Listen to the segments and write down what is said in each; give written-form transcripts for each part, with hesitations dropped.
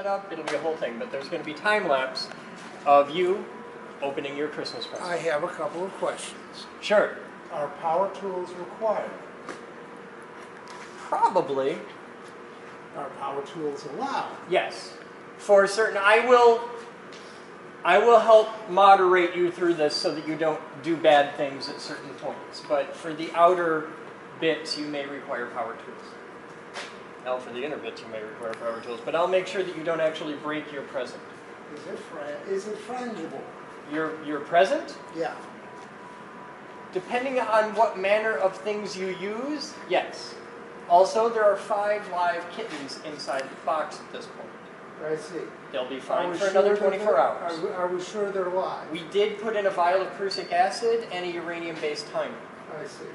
up. It'll be a whole thing, but there's going to be time-lapse of you opening your Christmas present. I have a couple of questions. Sure. Are power tools required? Probably. Are power tools allowed? Yes. For certain, I will help moderate you through this so that you don't do bad things at certain points. But for the outer bits, you may require power tools. Now, for the inner bits, you may require power tools. But I'll make sure that you don't actually break your present. Is it frangible? Your present? Yeah. Depending on what manner of things you use, yes. Also, there are 5 live kittens inside the box at this point. I see. They'll be fine for another 24 hours. Are we sure they're live? We did put in a vial of prussic acid and a uranium-based timer. I see.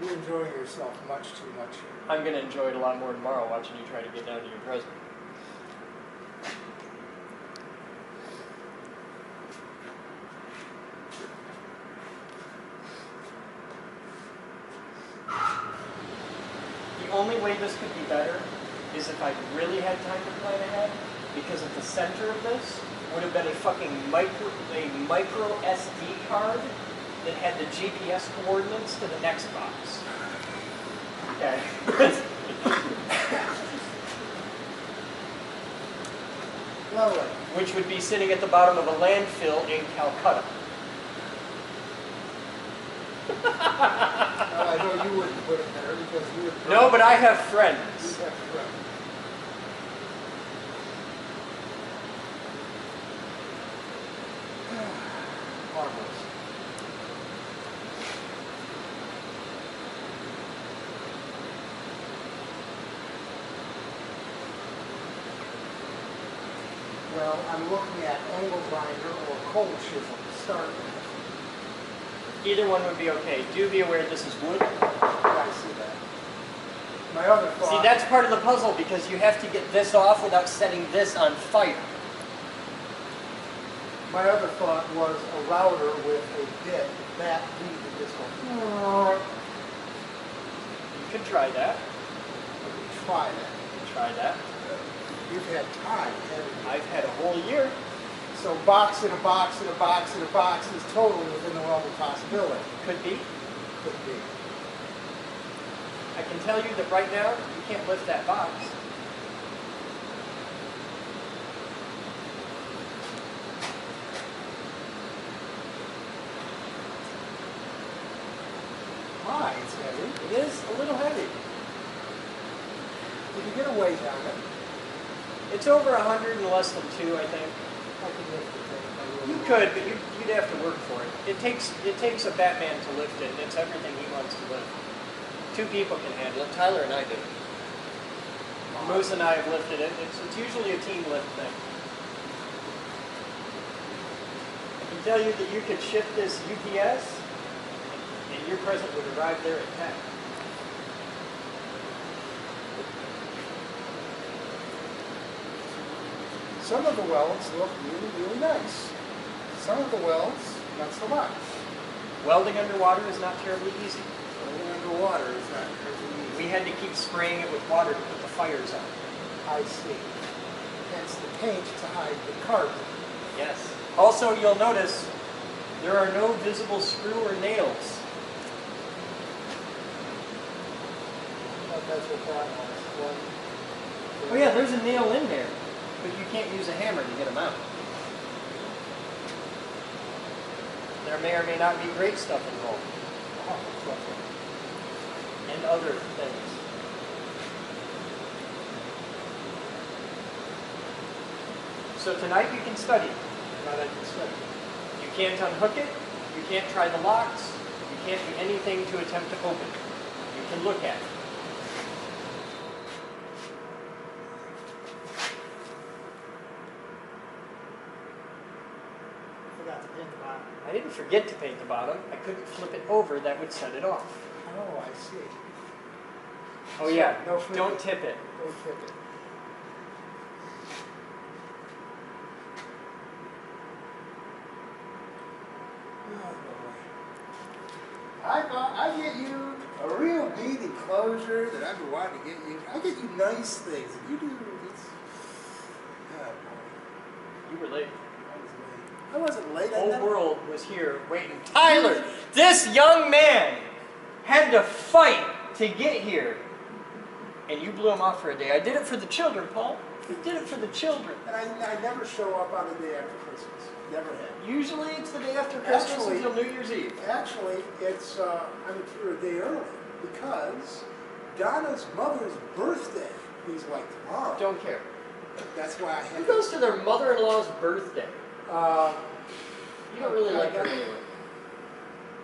You're enjoying yourself much too much here. I'm going to enjoy it a lot more tomorrow watching you try to get down to your present. The only way this could be better is if I really had time to plan ahead, because at the center of this would have been a fucking micro SD card that had the GPS coordinates to the next box. Okay. Lovely. Which would be sitting at the bottom of a landfill in Calcutta. I know you wouldn't put it there because you would... No, but I have friends. You have friends. Marvelous. Well, I'm looking at angle grinder or cold chisel to start with. Either one would be okay. Do be aware this is wood. I see that. My other thought... See, that's part of the puzzle because you have to get this off without setting this on fire. My other thought was a router with a bit that deep that just goes... You could try that. Try that. Try that. You've had time, haven't you? I've had a whole year. So box in a box in a box in a box is totally within the realm of possibility. Could be. Could be. I can tell you that right now, you can't lift that box. My, it's heavy. It is a little heavy. Did you get a weight on it? It's over 100 and less than 2, I think. I can lift it. You could, but you'd have to work for it. It takes a Batman to lift it, and it's everything he wants to lift. 2 people can handle it. Tyler and I did it. Moose and I have lifted it. It's usually a team lift thing. I can tell you that you could shift this UPS, and your present would arrive there at 10. Some of the welds look really, really nice. Some of the welds, not so much. Welding underwater is not terribly easy. Welding underwater is not very easy. We had to keep spraying it with water to put the fires out. I see. Hence the paint to hide the carbon. Yes. Also, you'll notice there are no visible screw or nails. That's what that was. Oh yeah, there's a nail in there, but you can't use a hammer to get them out. There may or may not be great stuff involved. And other things. So tonight you can study. Tonight I can study. You can't unhook it. You can't try the locks. You can't do anything to attempt to open it. You can look at it. I didn't forget to paint the bottom. I couldn't flip it over. That would set it off. Oh, I see. Oh yeah, No don't tip it. Don't tip it. Oh, boy. I get you a real neat enclosure that I've been wanting to get you. I get you nice things. And you do. It's, oh boy. You were late. I wasn't late. The whole world was here waiting. Tyler, this young man had to fight to get here. And you blew him off for a day. I did it for the children, Paul. I did it for the children. And I never show up on the day after Christmas. Never have. Usually it's the day after Christmas until New Year's Eve. Actually, it's I'm here a day early because Donna's mother's birthday is like tomorrow. Don't care. That's why I had. Who goes to their mother-in-law's birthday? You don't really like her anyway.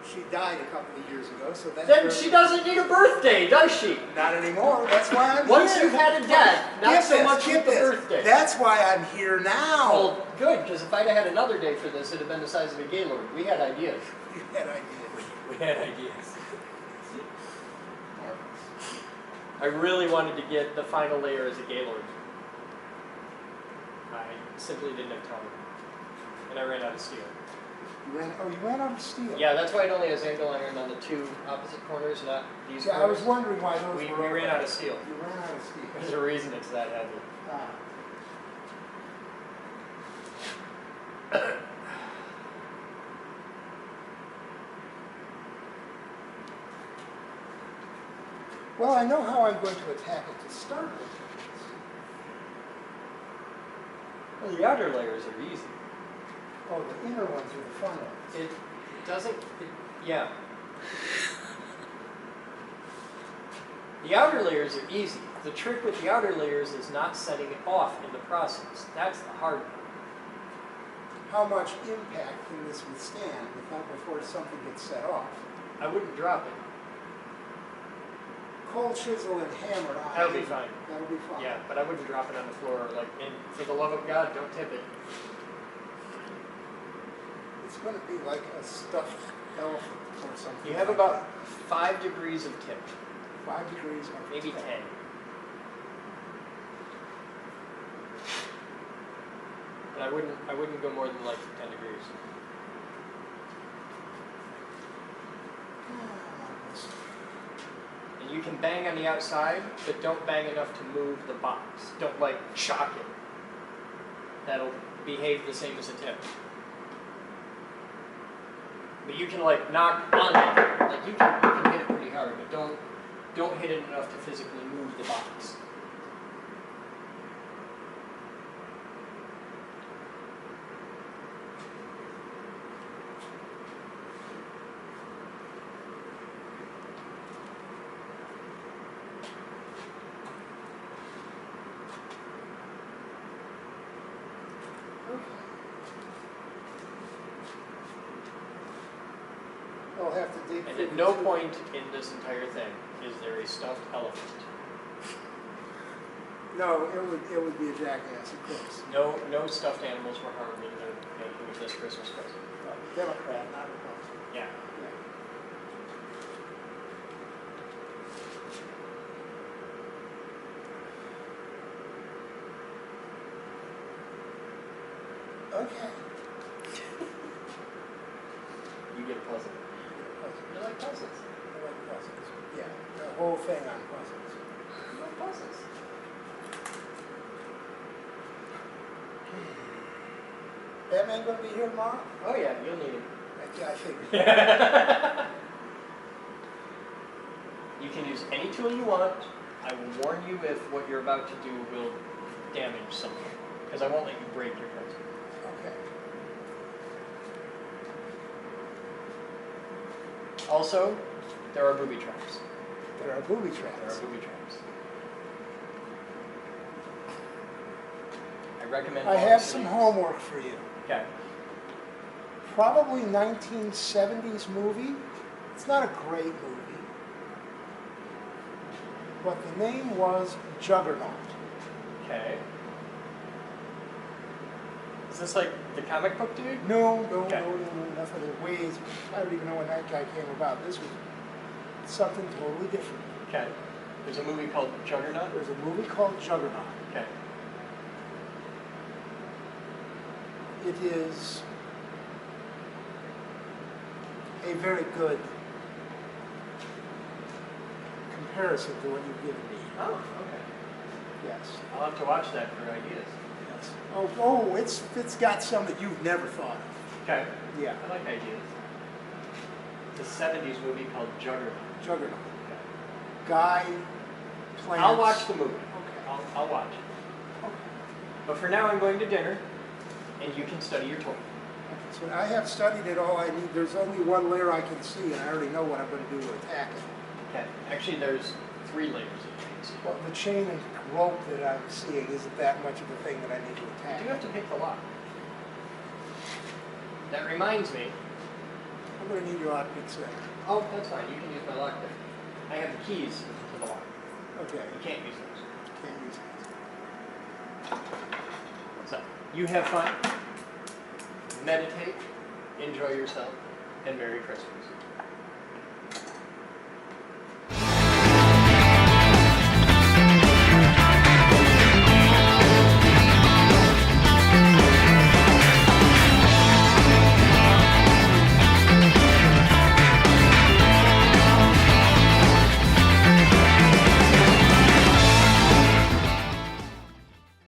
She died a couple of years ago, so that's. Then she doesn't need a birthday, does she? Not anymore. That's why I'm Once here. you've had a death, not so much with the birthday. That's why I'm here now. Well, good, because if I'd have had another day for this, it'd have been the size of a Gaylord. We had ideas. You had ideas. We had ideas. I really wanted to get the final layer as a Gaylord. I simply didn't have time. And I ran out of steel. You ran out of steel. Yeah, that's why it only has angle iron on the two opposite corners, not these Yeah, corners. I was wondering why those we were. ran out of steel. You ran out of steel. There's a reason it's that heavy. Well, I know how I'm going to attack it to start with. Well, the outer layers are easy. Oh, the inner ones are the fun ones. It doesn't, yeah. The outer layers are easy. The trick with the outer layers is not setting it off in the process. That's the hard part. How much impact can this withstand before something gets set off? I wouldn't drop it. Cold chisel and hammer on. That'll be fine. That'll be fine. Yeah, but I wouldn't drop it on the floor. Like, and for the love of God, don't tip it. It's going to be like a stuffed elephant or something. You have like about that. 5 degrees of tip. 5 degrees. Maybe 10. But I wouldn't go more than like 10 degrees. And you can bang on the outside, but don't bang enough to move the box. Don't like shock it. That'll behave the same as a tip. But you can like knock on it. Like you can hit it pretty hard, but don't hit it enough to physically move the box. I'll have to dig. And at no point in this entire thing is there a stuffed elephant. No, it would be a jackass, of course. No stuffed animals were harmed in the making of this Christmas present. Democrat, not Republican. Yeah. Okay. You get a puzzle. You like puzzles. I like puzzles. Yeah, the whole thing on puzzles. You like puzzles. Batman going to be here tomorrow? Oh yeah, you'll need him. I figured. You can use any tool you want. I will warn you if what you're about to do will damage something, because I won't let you break your present. Okay. Also, there are booby traps. There are booby There traps. are booby traps. I recommend. I have some homework for you. Okay. Probably 1970s movie. It's not a great movie. But the name was Juggernaut. Okay. Is this like the comic book dude? No, Okay. That's what it weighs. I don't even know when that guy came about. This was something totally different. Okay. There's a movie called Juggernaut? There's a movie called Juggernaut. Okay. It is a very good comparison to what you've given me. Oh, okay. Yes. I'll have to watch that for ideas. Yes. Oh, it's got some that you've never thought of. Okay. Yeah. I like ideas. It's a 70s movie called Juggernaut. Juggernaut. Okay. Guy, plants. I'll watch the movie. Okay. I'll watch it. Okay. But for now, I'm going to dinner, and you can study your toy. So I have studied it all I need. There's only one layer I can see, and I already know what I'm going to do to attack it. Okay. Actually, there's 3 layers that you can see. Well, the chain and rope that I'm seeing isn't that much of a thing that I need to You attack. do have to pick the lock. That reminds me. I'm going to need your lockpick set. Oh, that's fine. You can use my lock pick. I have the keys to the lock. Okay. You can't use those. Can't use it. So, you have fun, meditate, enjoy yourself, and Merry Christmas.